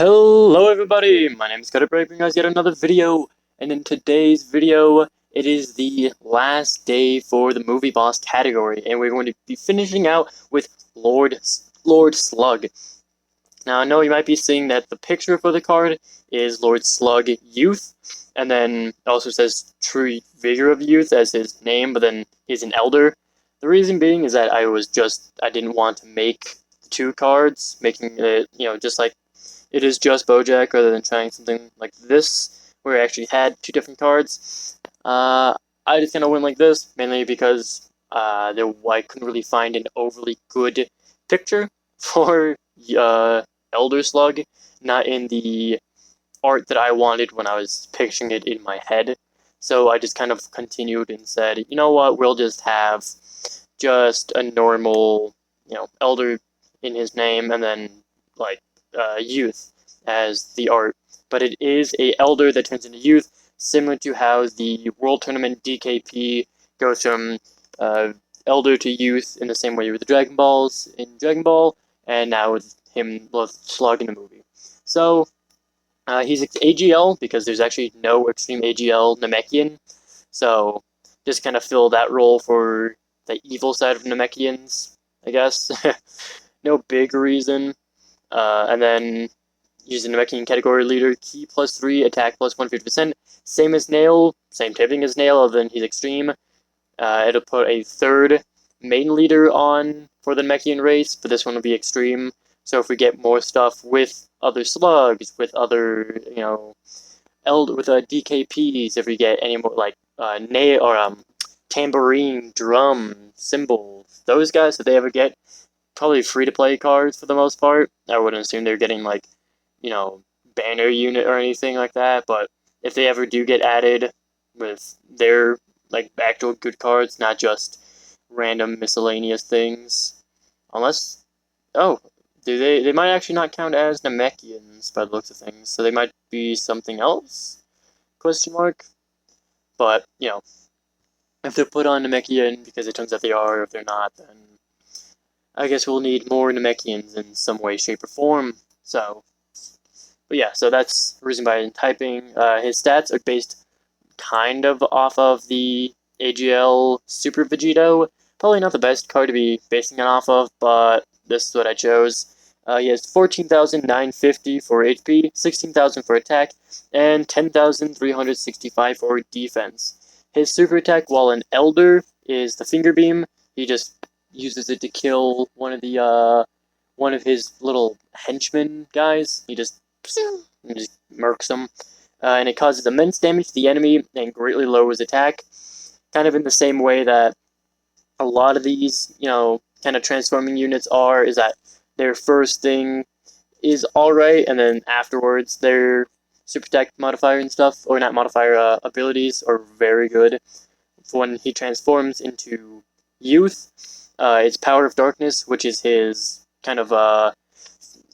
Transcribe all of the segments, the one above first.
Hello everybody, my name is Cutter bringing us yet another video, and in today's video, it is the last day for the movie boss category, and we're going to be finishing out with Lord Slug. Now I know you might be seeing that the picture for the card is Lord Slug Youth, and then it also says True Vigor of Youth as his name, but then he's an elder. The reason being is that I didn't want to make the two cards, making it, just like it is just Bojack rather than trying something like this, where I actually had two different cards. I just kind of went like this, mainly because I couldn't really find an overly good picture for Elder Slug, not in the art that I wanted when I was picturing it in my head. So I just kind of continued and said, you know what, we'll just have just a normal, Elder in his name, and then like youth as the art, but it is a elder that turns into youth, similar to how the World Tournament DKP goes from elder to youth in the same way with the Dragon Balls in Dragon Ball, and now with him with Slug in the movie. So he's AGL because there's actually no Extreme AGL Namekian, so just kind of fill that role for the evil side of Namekians, I guess. No big reason. And then using the Namekian category leader, key +3, attack plus 150%. Same as Nail, same typing as Nail, other than he's extreme. It'll put a third main leader on for the Namekian race, but this one will be extreme. So if we get more stuff with other slugs, with other, with DKPs, if we get any more like nail or tambourine, drum, cymbals, those guys, if they ever get probably free to play cards for the most part. I wouldn't assume they're getting like, banner unit or anything like that, but if they ever do get added with their like actual good cards, not just random miscellaneous things. Unless they might actually not count as Namekians by the looks of things, so they might be something else? Question mark. But, if they're put on Namekian because it turns out they are, or if they're not, then I guess we'll need more Namekians in some way, shape, or form. So, but yeah, so that's the reason by typing. His stats are based kind of off of the AGL Super Vegito. Probably not the best card to be basing it off of, but this is what I chose. He has 14,950 for HP, 16,000 for attack, and 10,365 for defense. His super attack, while an Elder, is the Finger Beam. He just uses it to kill one of his little henchmen guys. He just murks them, and it causes immense damage to the enemy and greatly lowers attack. Kind of in the same way that a lot of these, kind of transforming units are, is that their first thing is alright, and then afterwards their super attack modifier and stuff, or not modifier, abilities are very good. When he transforms into youth, it's Power of Darkness, which is his kind of,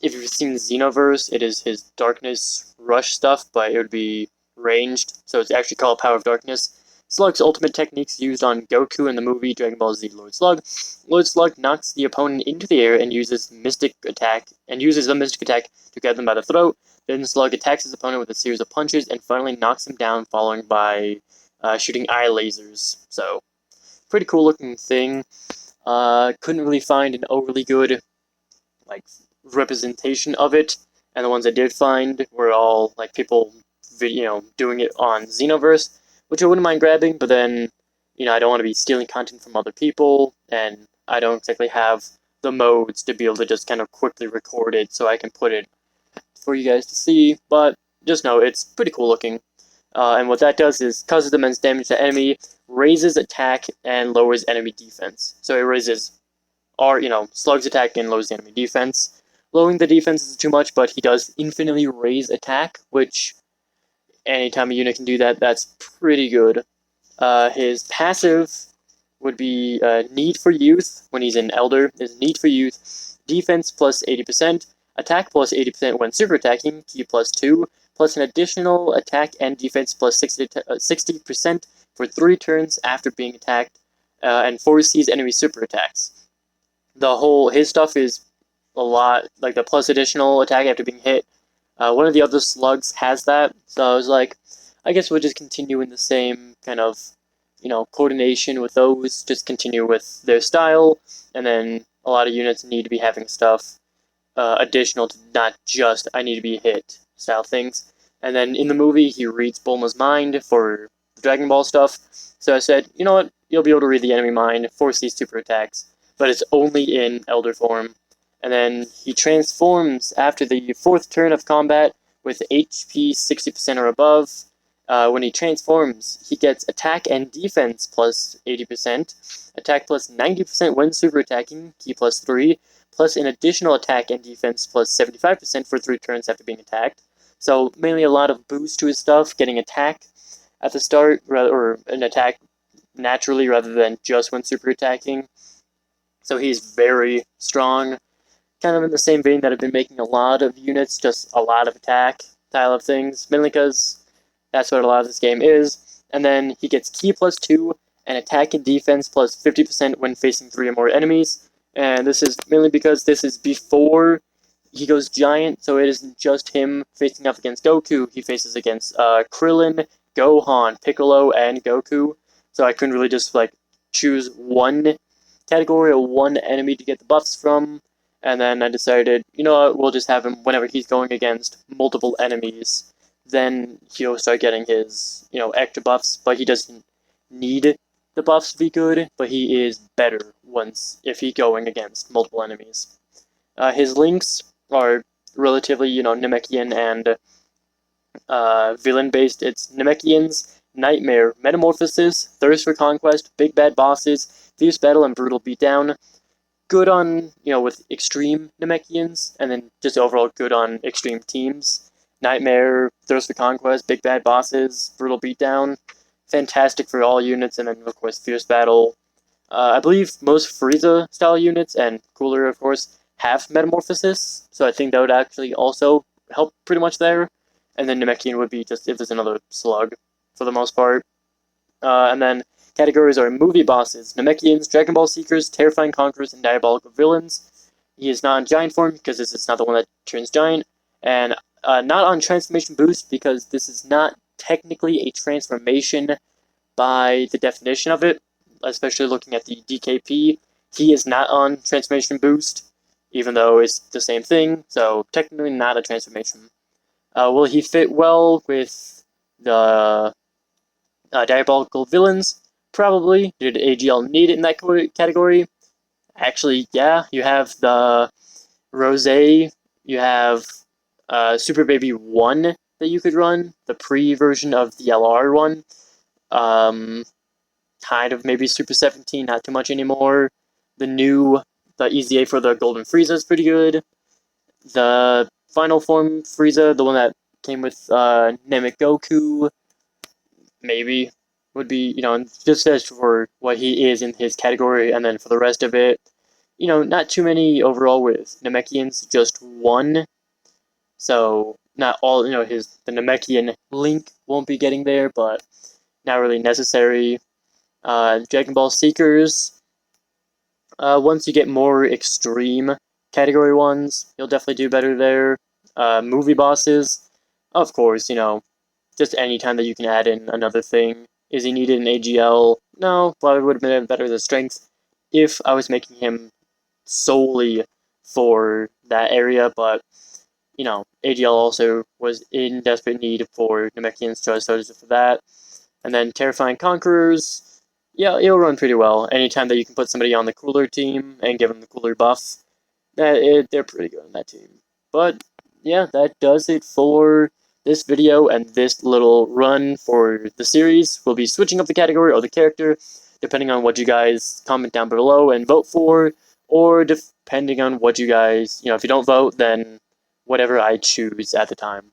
if you've seen Xenoverse, it is his Darkness Rush stuff, but it would be ranged, so it's actually called Power of Darkness. Slug's ultimate techniques used on Goku in the movie Dragon Ball Z Lord Slug. Lord Slug knocks the opponent into the air and uses the mystic attack to grab them by the throat. Then Slug attacks his opponent with a series of punches and finally knocks him down, following by shooting eye lasers. So, pretty cool looking thing. Couldn't really find an overly good representation of it, and the ones I did find were all like people doing it on Xenoverse, which I wouldn't mind grabbing, but then I don't want to be stealing content from other people, and I don't exactly have the modes to be able to just kind of quickly record it so I can put it for you guys to see. But just know it's pretty cool looking. And what that does is causes immense damage to the enemy, raises attack, and lowers enemy defense. So it raises Slug's attack and lowers the enemy defense. Lowering the defense is too much, but he does infinitely raise attack, which anytime a unit can do that, that's pretty good. His passive would be Need for Youth when he's an Elder, is Need for Youth, defense plus 80%, attack plus 80% when super attacking, key plus 2, plus an additional attack and defense plus 60% for 3 turns after being attacked, and foresees enemy super attacks. His stuff is a lot, like the plus additional attack after being hit, One of the other slugs has that, so I was like, I guess we'll just continue in the same kind of, coordination with those, just continue with their style, and then a lot of units need to be having stuff additional to not just I need to be hit style things. And then in the movie, he reads Bulma's mind for the Dragon Ball stuff. So I said, you know what? You'll be able to read the enemy mind, force these super attacks, but it's only in Elder form. And then he transforms after the fourth turn of combat with HP 60% or above. When he transforms, he gets attack and defense plus 80%, attack plus 90% when super attacking, key plus 3, plus an additional attack and defense plus 75% for 3 turns after being attacked. So mainly a lot of boost to his stuff, getting attack at the start, or an attack naturally rather than just when super attacking. So he's very strong. Kind of in the same vein that I've been making a lot of units, just a lot of attack style of things, mainly because that's what a lot of this game is. And then he gets key plus 2 and attack and defense plus 50% when facing 3 or more enemies. And this is mainly because this is before he goes giant, so it isn't just him facing up against Goku. He faces against Krillin, Gohan, Piccolo, and Goku. So I couldn't really just choose one category or one enemy to get the buffs from. And then I decided, you know what, we'll just have him whenever he's going against multiple enemies. Then he'll start getting his, extra buffs, but he doesn't need the buffs to be good, but he is better if he's going against multiple enemies. His links are relatively, Namekian and villain-based. It's Namekians, Nightmare, Metamorphosis, Thirst for Conquest, Big Bad Bosses, Fierce Battle, and Brutal Beatdown. Good on, with extreme Namekians, and then just overall good on extreme teams. Nightmare, Thirst for Conquest, Big Bad Bosses, Brutal Beatdown. Fantastic for all units, and then, of course, Fierce Battle. I believe most Frieza-style units, and Cooler, of course, have Metamorphosis, so I think that would actually also help pretty much there. And then Namekian would be just if there's another Slug, for the most part. And then categories are movie bosses, Namekians, Dragon Ball Seekers, Terrifying Conquerors, and Diabolical Villains. He is not in Giant form, because this is not the one that turns Giant, and not on Transformation Boost, because this is not technically a transformation by the definition of it, especially looking at the DKP. He is not on Transformation Boost, even though it's the same thing, so technically not a transformation. Will he fit well with the Diabolical Villains? Probably. Did AGL need it in that category? Actually, yeah. You have the Rosé, you have Super Baby 1 that you could run, the pre-version of the LR one. Kind of maybe Super 17, not too much anymore. The EZA for the Golden Frieza is pretty good. The final form Frieza, the one that came with Namek Goku, maybe would be, just as for what he is in his category, and then for the rest of it, not too many overall with Namekians, just one. So not all, the Namekian link won't be getting there, but not really necessary. Dragon Ball Seekers, once you get more extreme category ones, you'll definitely do better there. Movie bosses, of course, just any time that you can add in another thing. Is he needed in AGL? No, probably would have been better the strength if I was making him solely for that area, but, AGL also was in desperate need for Namekians, so I started for that. And then Terrifying Conquerors, yeah, it'll run pretty well. Anytime that you can put somebody on the cooler team and give them the cooler buff, they're pretty good on that team. But, yeah, that does it for this video and this little run for the series. We'll be switching up the category or the character, depending on what you guys comment down below and vote for, or depending on what you guys, if you don't vote, then whatever I choose at the time.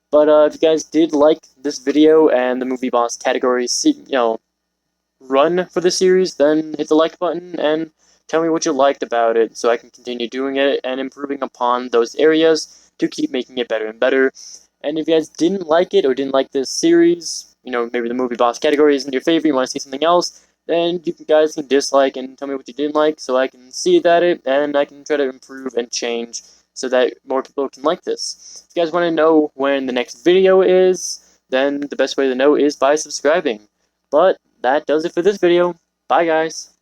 But if you guys did like this video and the movie boss category, run for the series, then hit the like button and tell me what you liked about it so I can continue doing it and improving upon those areas to keep making it better and better. And if you guys didn't like it or didn't like this series, maybe the movie boss category isn't your favorite, you want to see something else, then you guys can dislike and tell me what you didn't like so I can see that and I can try to improve and change so that more people can like this. If you guys want to know when the next video is, then the best way to know is by subscribing. But that does it for this video. Bye, guys.